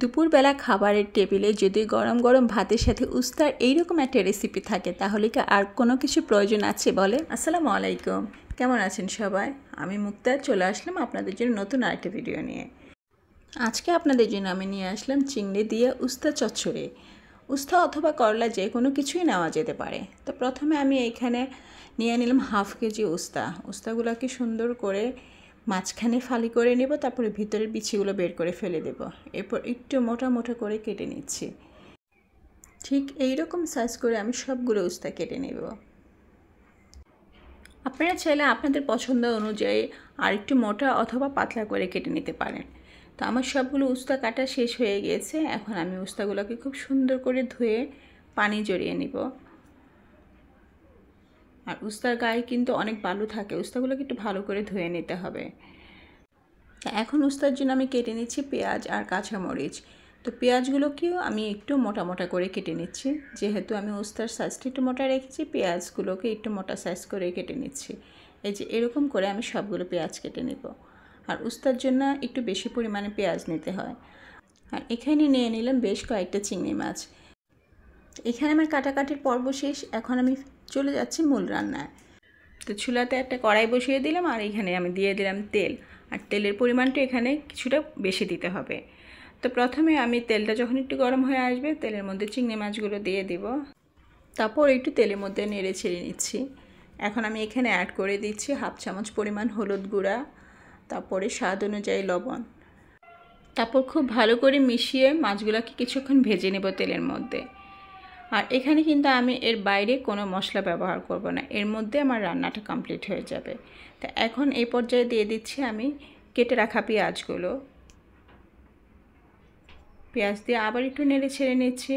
দুপুরবেলা খাবারের টেবিলে যদি গরম গরম ভাতের সাথে উস্তার এইরকম একটা রেসিপি থাকে তাহলে কি আর কোনো কিছু প্রয়োজন আছে বলে? আসসালামু আলাইকুম, কেমন আছেন সবাই? আমি মুক্তা চলে আসলাম আপনাদের জন্য নতুন আরেকটা ভিডিও নিয়ে। আজকে আপনাদের জন্য আমি নিয়ে আসলাম চিংড়ি দিয়ে উস্তা চচ্চড়ি। উস্তা অথবা করলা যে কোনো কিছুই নেওয়া যেতে পারে। তো প্রথমে আমি এখানে নিয়ে নিলাম হাফ কেজি উস্তাগুলোকে সুন্দর করে মাঝখানে ফালি করে নেব, তারপরে ভিতরের বিচিগুলো বের করে ফেলে দেব। এরপর একটু মোটা মোটা করে কেটে নিচ্ছি। ঠিক এই রকম সাইজ করে আমি সবগুলো উস্তা কেটে নেব। আপনারা চাইলে আপনাদের পছন্দ অনুযায়ী আর একটু মোটা অথবা পাতলা করে কেটে নিতে পারেন। তো আমার সবগুলো উস্তা কাটা শেষ হয়ে গিয়েছে। এখন আমি উস্তাগুলোকে খুব সুন্দর করে ধুয়ে পানি জড়িয়ে নিব। আর উস্তার গায়ে কিন্তু অনেক বালু থাকে, উস্তাগুলোকে একটু ভালো করে ধুয়ে নিতে হবে। এখন উস্তার জন্য আমি কেটে নিচ্ছি পেঁয়াজ আর কাঁচামরিচ। তো পেঁয়াজগুলোকেও আমি একটু মোটা মোটা করে কেটে নিচ্ছি। যেহেতু আমি উস্তার সাইজটা একটু মোটা রেখেছি, পেঁয়াজগুলোকে একটু মোটা সাইজ করে কেটে নিচ্ছি। এই যে এরকম করে আমি সবগুলো পেঁয়াজ কেটে নেব। আর উস্তার জন্য একটু বেশি পরিমাণে পেঁয়াজ নিতে হয়। আর এখানে নিয়ে নিলাম বেশ কয়েকটা চিংড়ি মাছ। এখানে আমার কাটাকাটির পর্ব শেষ। এখন আমি চলে যাচ্ছি মূল রান্নায়। তো চুলাতে একটা কড়াই বসিয়ে দিলাম, আর এখানে আমি দিয়ে দিলাম তেল। আর তেলের পরিমাণটা এখানে কিছুটা বেশি দিতে হবে। তো প্রথমে আমি তেলটা যখন একটু গরম হয়ে আসবে, তেলের মধ্যে চিংড়ি মাছগুলো দিয়ে দিব। তারপর একটু তেলের মধ্যে নেড়ে ছেড়ে নিচ্ছি। এখন আমি এখানে অ্যাড করে দিচ্ছি হাফ চামচ পরিমাণ হলুদ গুঁড়া, তারপরে স্বাদ অনুযায়ী লবণ। তারপর খুব ভালো করে মিশিয়ে মাছগুলোকে কিছুক্ষণ ভেজে নেব তেলের মধ্যে। আর এখানে কিন্তু আমি এর বাইরে কোনো মশলা ব্যবহার করব না, এর মধ্যে আমার রান্নাটা কমপ্লিট হয়ে যাবে। তো এখন এই পর্যায়ে দিয়ে দিচ্ছি আমি কেটে রাখা পেঁয়াজগুলো। পেঁয়াজ দিয়ে আবার একটু নেড়ে ছেড়ে নিচ্ছি।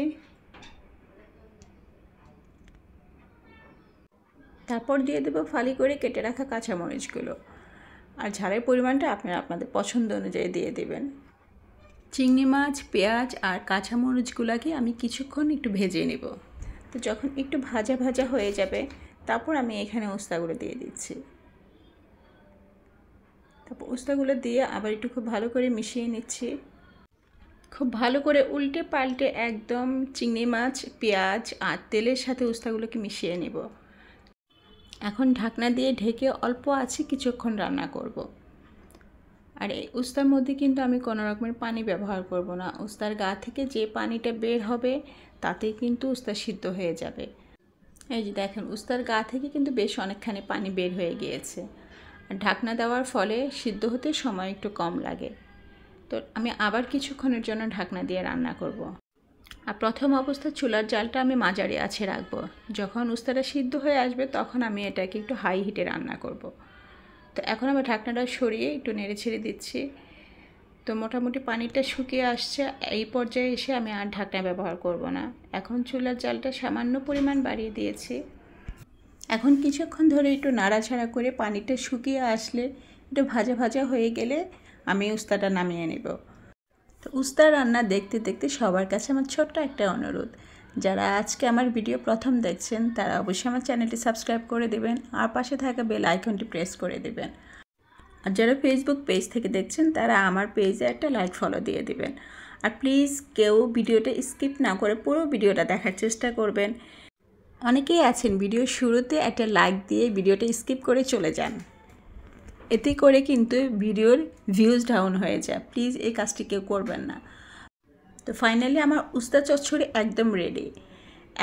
তারপর দিয়ে দেবো ফালি করে কেটে রাখা কাঁচামরিচগুলো। আর ঝালের পরিমাণটা আপনারা আপনাদের পছন্দ অনুযায়ী দিয়ে দেবেন। চিংড়ি মাছ, পেঁয়াজ আর কাঁচামরিচগুলোকে আমি কিছুক্ষণ একটু ভেজে নেব। তো যখন একটু ভাজা ভাজা হয়ে যাবে, তারপর আমি এখানে উস্তাগুলো দিয়ে দিচ্ছি। তারপর উস্তাগুলো দিয়ে আবার একটু খুব ভালো করে মিশিয়ে নিচ্ছি। খুব ভালো করে উল্টে পাল্টে একদম চিংড়ি মাছ, পেঁয়াজ আর তেলের সাথে উস্তাগুলোকে মিশিয়ে নেব। এখন ঢাকনা দিয়ে ঢেকে অল্প আছে কিছুক্ষণ রান্না করব। আর এই উস্তার মধ্যে কিন্তু আমি কোনো রকমের পানি ব্যবহার করব না। উস্তার গা থেকে যে পানিটা বের হবে তাতেই কিন্তু উস্তা সিদ্ধ হয়ে যাবে। এই যে দেখেন, উস্তার গা থেকে কিন্তু বেশ অনেকখানি পানি বের হয়ে গিয়েছে। আর ঢাকনা দেওয়ার ফলে সিদ্ধ হতে সময় একটু কম লাগে। তো আমি আবার কিছুক্ষণের জন্য ঢাকনা দিয়ে রান্না করব। আর প্রথম অবস্থায় চুলার জালটা আমি মাঝারি আঁচে রাখবো। যখন উস্তাটা সিদ্ধ হয়ে আসবে তখন আমি এটাকে একটু হাই হিটে রান্না করব। তো এখন আমি ঢাকনাটা সরিয়ে একটু নেড়ে ছেড়ে দিচ্ছি। তো মোটামুটি পানিটা শুকিয়ে আসছে। এই পর্যায়ে এসে আমি আর ঢাকনা ব্যবহার করব না। এখন চুলার জালটা সামান্য পরিমাণ বাড়িয়ে দিয়েছি। এখন কিছুক্ষণ ধরে একটু নাড়াচাড়া করে পানিটা শুকিয়ে আসলে, একটু ভাজা ভাজা হয়ে গেলে আমি উস্তাটা নামিয়ে নেব। তো উস্তা রান্না দেখতে দেখতে সবার কাছে আমার ছোট্ট একটা অনুরোধ, যারা আজকে আমার ভিডিও প্রথম দেখছেন তারা অবশ্যই আমার চ্যানেলটি সাবস্ক্রাইব করে দেবেন আর পাশে থাকা বেল আইকনটি প্রেস করে দেবেন। আর যারা ফেসবুক পেজ থেকে দেখছেন তারা আমার পেজে একটা লাইক ফলো দিয়ে দেবেন। আর প্লিজ কেউ ভিডিওটা স্কিপ না করে পুরো ভিডিওটা দেখার চেষ্টা করবেন। অনেকেই আছেন ভিডিও শুরুতে একটা লাইক দিয়ে ভিডিওটা স্কিপ করে চলে যান, এতে করে কিন্তু ভিডিওর ভিউজ ডাউন হয়ে যায়। প্লিজ এই কাজটি কেউ করবেন না। তো ফাইনালি আমার উস্তা চচ্চড়ি একদম রেডি,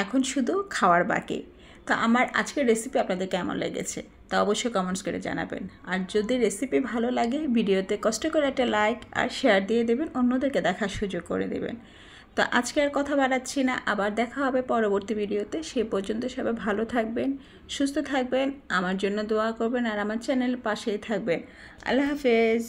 এখন শুধু খাওয়ার বাকি। তো আমার আজকের রেসিপি আপনাদের কেমন লেগেছে তা অবশ্যই কমেন্টস করে জানাবেন। আর যদি রেসিপি ভালো লাগে ভিডিওতে কষ্ট করে একটা লাইক আর শেয়ার দিয়ে দেবেন, অন্যদেরকে দেখার সুযোগ করে দেবেন। তো আজকে আর কথা বাড়াচ্ছি না, আবার দেখা হবে পরবর্তী ভিডিওতে। সে পর্যন্ত সবাই ভালো থাকবেন, সুস্থ থাকবেন, আমার জন্য দোয়া করবেন আর আমার চ্যানেলের পাশেই থাকবেন। আল্লাহ হাফেজ।